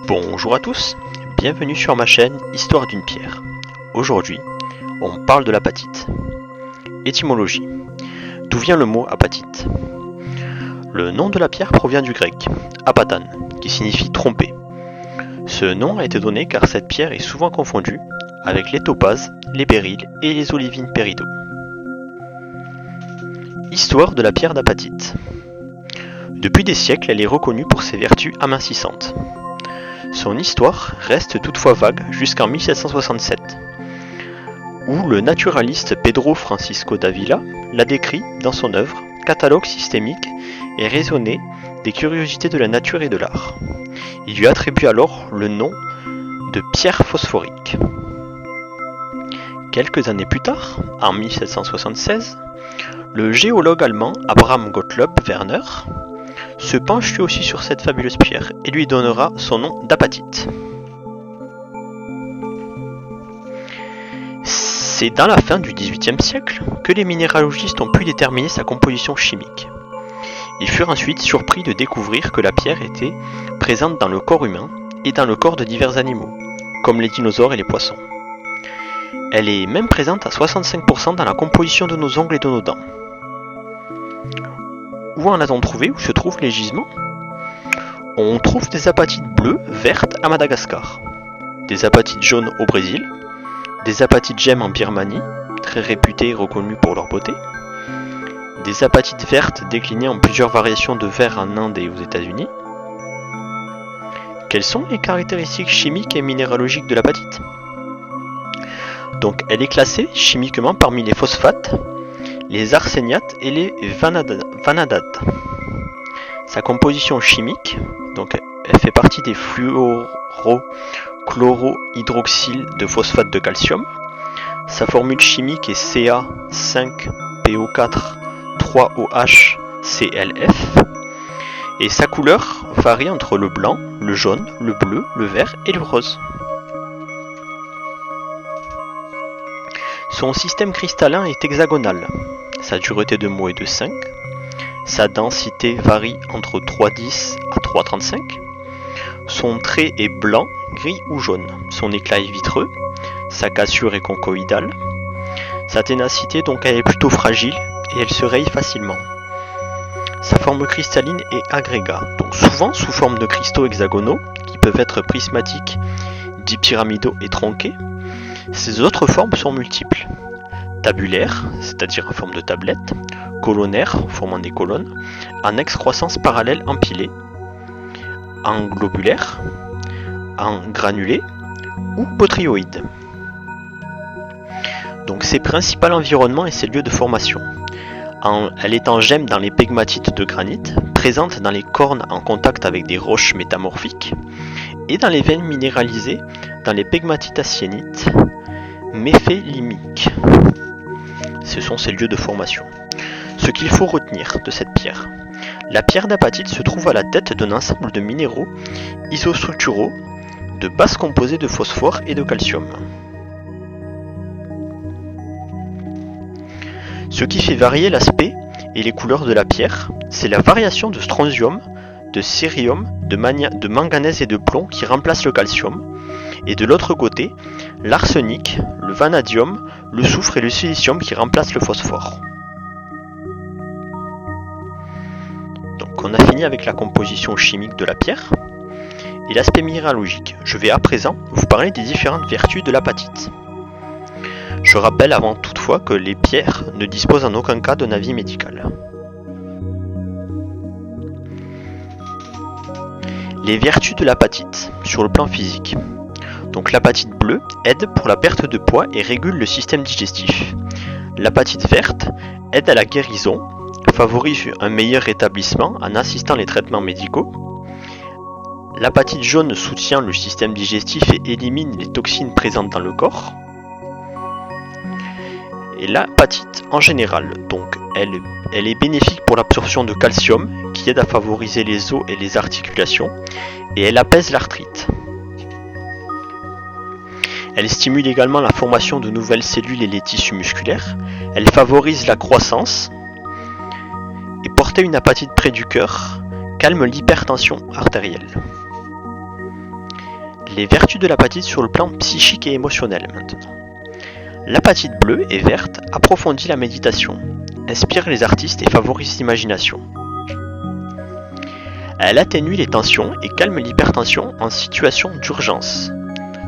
Bonjour à tous, bienvenue sur ma chaîne Histoire d'une pierre. Aujourd'hui, on parle de l'apatite. Étymologie. D'où vient le mot apatite? Le nom de la pierre provient du grec apatan, qui signifie tromper. Ce nom a été donné car cette pierre est souvent confondue avec les topazes, les béryls et les olivines péridot. Histoire de la pierre d'apatite. Depuis des siècles, elle est reconnue pour ses vertus amincissantes. Son histoire reste toutefois vague jusqu'en 1767, où le naturaliste Pedro Francisco d'Ávila la décrit dans son œuvre Catalogue systémique et raisonné des curiosités de la nature et de l'art. Il lui attribue alors le nom de pierre phosphorique. Quelques années plus tard, en 1776, le géologue allemand Abraham Gottlob Werner se penche lui aussi sur cette fabuleuse pierre et lui donnera son nom d'apatite. C'est dans la fin du XVIIIe siècle que les minéralogistes ont pu déterminer sa composition chimique. Ils furent ensuite surpris de découvrir que la pierre était présente dans le corps humain et dans le corps de divers animaux, comme les dinosaures et les poissons. Elle est même présente à 65% dans la composition de nos ongles et de nos dents. Où en a-t-on trouvé? Où se trouvent les gisements? On trouve des apatites bleues, vertes à Madagascar, des apatites jaunes au Brésil, des apatites gemmes en Birmanie, très réputées et reconnues pour leur beauté, des apatites vertes déclinées en plusieurs variations de vert en Inde et aux États-Unis. Quelles sont les caractéristiques chimiques et minéralogiques de l'apatite? Donc, elle est classée chimiquement parmi les phosphates, les arséniates et les vanadates. Sa composition chimique, donc elle fait partie des fluorochlorohydroxyle de phosphate de calcium. Sa formule chimique est Ca5PO4-3OHClF. Et sa couleur varie entre le blanc, le jaune, le bleu, le vert et le rose. Son système cristallin est hexagonal. Sa dureté de mot est de 5. Sa densité varie entre 3,10 à 3,35. Son trait est blanc, gris ou jaune. Son éclat est vitreux. Sa cassure est conchoïdale. Sa ténacité, donc, elle est plutôt fragile et elle se raye facilement. Sa forme cristalline est agrégat, donc souvent sous forme de cristaux hexagonaux qui peuvent être prismatiques, dipyramidaux et tronqués. Ces autres formes sont multiples. Tabulaire, c'est-à-dire en forme de tablette, colonnaire, formant des colonnes, en excroissance parallèle empilée, en globulaire, en granulé ou botryoïde. Donc ses principaux environnements et ses lieux de formation. Elle est en gemme dans les pegmatites de granit, présente dans les cornes en contact avec des roches métamorphiques, et dans les veines minéralisées dans les pegmatites asyénites méphélimiques. Ce sont ses lieux de formation. Ce qu'il faut retenir de cette pierre. La pierre d'apatite se trouve à la tête d'un ensemble de minéraux isostructuraux de base composée de phosphore et de calcium. Ce qui fait varier l'aspect et les couleurs de la pierre, c'est la variation de strontium, de cérium, de manganèse et de plomb qui remplacent le calcium, et de l'autre côté, l'arsenic, le vanadium, le soufre et le silicium qui remplacent le phosphore. Donc on a fini avec la composition chimique de la pierre et l'aspect minéralogique. Je vais à présent vous parler des différentes vertus de l'apatite. Je rappelle avant toutefois que les pierres ne disposent en aucun cas d'un avis médical. Les vertus de l'apatite sur le plan physique. Donc l'apatite bleue aide pour la perte de poids et régule le système digestif. L'apatite verte aide à la guérison, favorise un meilleur rétablissement en assistant les traitements médicaux. L'apatite jaune soutient le système digestif et élimine les toxines présentes dans le corps. Et l'apatite en général, donc elle est bénéfique pour l'absorption de calcium qui aide à favoriser les os et les articulations et elle apaise l'arthrite. Elle stimule également la formation de nouvelles cellules et les tissus musculaires. Elle favorise la croissance. Et porter une apatite près du cœur calme l'hypertension artérielle. Les vertus de l'apatite sur le plan psychique et émotionnel maintenant. L'apatite bleue et verte approfondit la méditation, inspire les artistes et favorise l'imagination. Elle atténue les tensions et calme l'hypertension en situation d'urgence,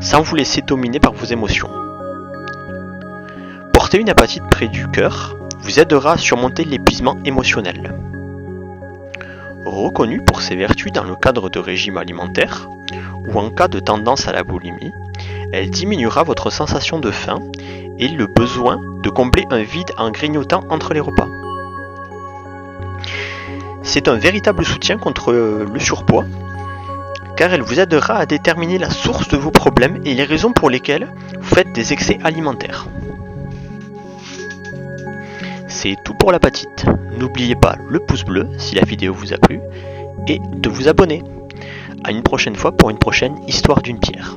sans vous laisser dominer par vos émotions. Porter une apatite près du cœur vous aidera à surmonter l'épuisement émotionnel. Reconnue pour ses vertus dans le cadre de régime alimentaire ou en cas de tendance à la boulimie, elle diminuera votre sensation de faim et le besoin de combler un vide en grignotant entre les repas. C'est un véritable soutien contre le surpoids, car elle vous aidera à déterminer la source de vos problèmes et les raisons pour lesquelles vous faites des excès alimentaires. C'est tout pour l'apatite. N'oubliez pas le pouce bleu si la vidéo vous a plu et de vous abonner. À une prochaine fois pour une prochaine histoire d'une pierre.